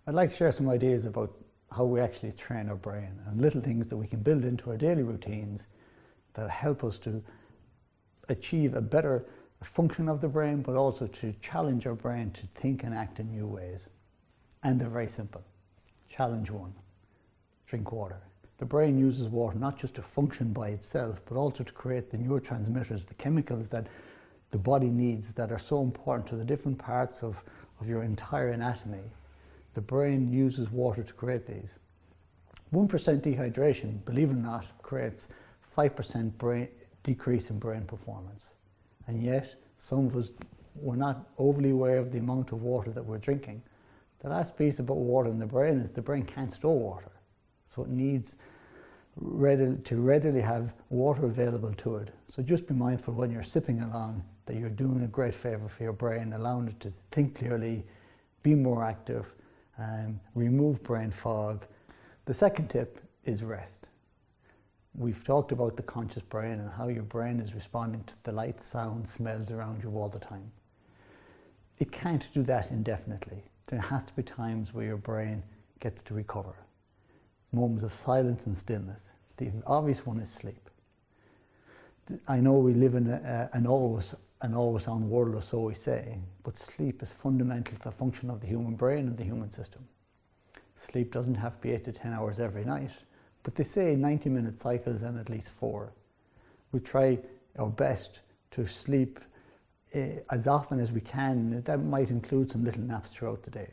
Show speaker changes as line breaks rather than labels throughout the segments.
I'd like to share some ideas about how we actually train our brain and little things that we can build into our daily routines that help us to achieve a better function of the brain, but also to challenge our brain to think and act in new ways. And they're very simple. Challenge one: drink water. The brain uses water not just to function by itself, but also to create the neurotransmitters, the chemicals that the body needs that are so important to the different parts of your entire anatomy. The brain uses water to create these. 1% dehydration, believe it or not, creates 5% decrease in brain performance. And yet, some of us, we're not overly aware of the amount of water that we're drinking. The last piece about water in the brain is the brain can't store water. So it needs to readily have water available to it. So just be mindful when you're sipping along that you're doing a great favor for your brain, allowing it to think clearly, be more active, remove brain fog. The second tip is rest. We've talked about the conscious brain and how your brain is responding to the lights, sounds, smells around you all the time. It can't do that indefinitely. There has to be times where your brain gets to recover. Moments of silence and stillness. The obvious one is sleep. I know we live in an always on world, or so we say, but sleep is fundamental to the function of the human brain and the human system. Sleep doesn't have to be 8 to 10 hours every night, but they say 90-minute cycles and at least 4. We try our best to sleep as often as we can. That might include some little naps throughout the day.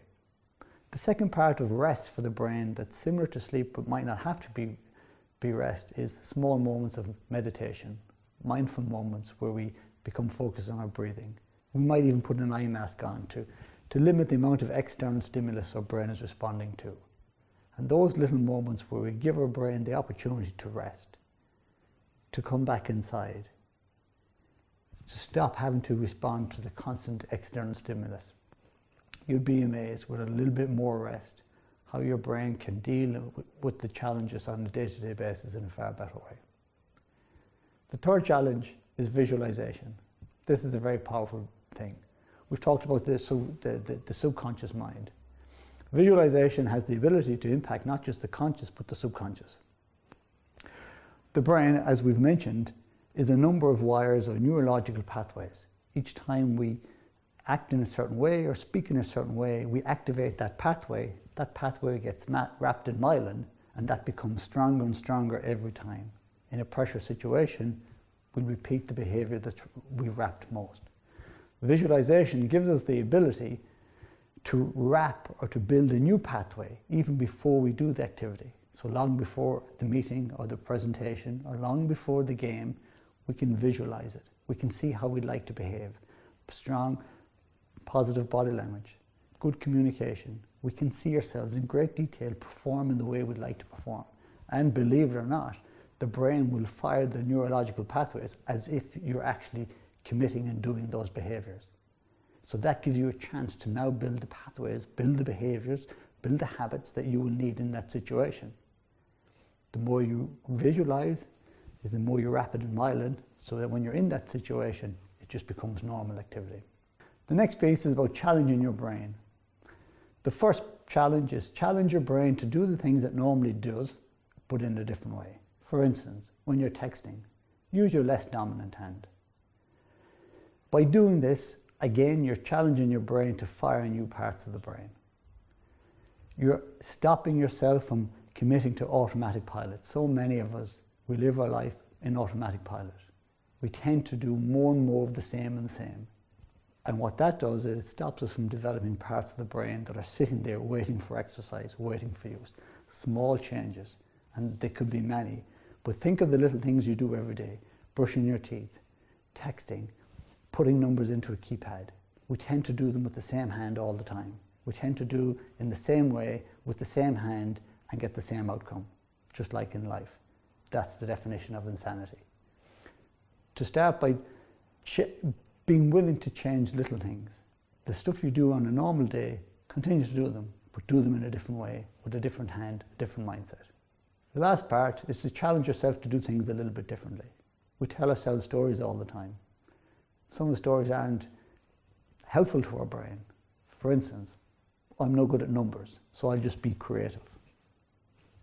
The second part of rest for the brain that's similar to sleep but might not have to be rest is small moments of meditation, mindful moments where we become focused on our breathing. We might even put an eye mask on to limit the amount of external stimulus our brain is responding to. And those little moments where we give our brain the opportunity to rest, to come back inside, to stop having to respond to the constant external stimulus. You'd be amazed with a little bit more rest how your brain can deal with the challenges on a day-to-day basis in a far better way. The third challenge is visualization. This is a very powerful thing. We've talked about this, so the subconscious mind. Visualization has the ability to impact not just the conscious but the subconscious. The brain, as we've mentioned, is a number of wires or neurological pathways. Each time we act in a certain way or speak in a certain way, we activate that pathway. That pathway gets wrapped in myelin, and that becomes stronger and stronger every time. In a pressure situation, we repeat the behavior that we've wrapped most. Visualization gives us the ability to wrap or to build a new pathway even before we do the activity. So long before the meeting or the presentation or long before the game, we can visualize it. We can see how we'd like to behave. Strong, positive body language, good communication. We can see ourselves in great detail perform in the way we'd like to perform. And believe it or not, the brain will fire the neurological pathways as if you're actually committing and doing those behaviors. So that gives you a chance to now build the pathways, build the behaviors, build the habits that you will need in that situation. The more you visualize is the more you wrap it in myelin, so that when you're in that situation, it just becomes normal activity. The next piece is about challenging your brain. The first challenge is challenge your brain to do the things it normally does, but in a different way. For instance, when you're texting, use your less dominant hand. By doing this, again, you're challenging your brain to fire new parts of the brain. You're stopping yourself from committing to automatic pilot. So many of us, we live our life in automatic pilot. We tend to do more and more of the same and the same. And what that does is it stops us from developing parts of the brain that are sitting there waiting for exercise, waiting for use. Small changes, and they could be many. But think of the little things you do every day. Brushing your teeth, texting, putting numbers into a keypad. We tend to do them with the same hand all the time. We tend to do in the same way, with the same hand, and get the same outcome, just like in life. That's the definition of insanity. To start by being willing to change little things. The stuff you do on a normal day, continue to do them, but do them in a different way, with a different hand, different mindset. The last part is to challenge yourself to do things a little bit differently. We tell ourselves stories all the time. Some of the stories aren't helpful to our brain. For instance, I'm no good at numbers, so I'll just be creative.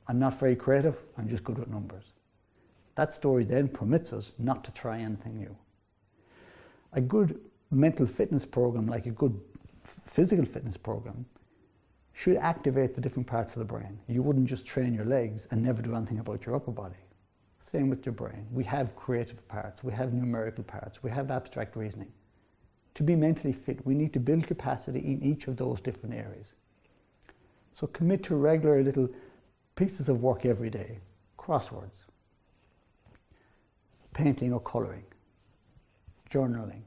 I'm not very creative, I'm just good at numbers. That story then permits us not to try anything new. A good mental fitness program, like a good physical fitness program, should activate the different parts of the brain. You wouldn't just train your legs and never do anything about your upper body. Same with your brain. We have creative parts, we have numerical parts, we have abstract reasoning. To be mentally fit, we need to build capacity in each of those different areas. So commit to regular little pieces of work every day. Crosswords, painting or colouring, journaling,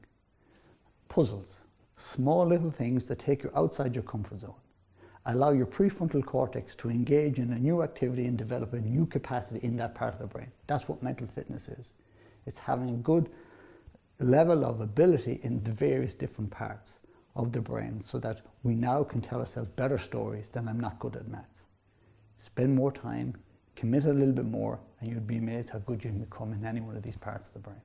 puzzles, small little things that take you outside your comfort zone. Allow your prefrontal cortex to engage in a new activity and develop a new capacity in that part of the brain. That's what mental fitness is. It's having a good level of ability in the various different parts of the brain so that we now can tell ourselves better stories than I'm not good at maths. Spend more time, commit a little bit more, and you'd be amazed how good you can become in any one of these parts of the brain.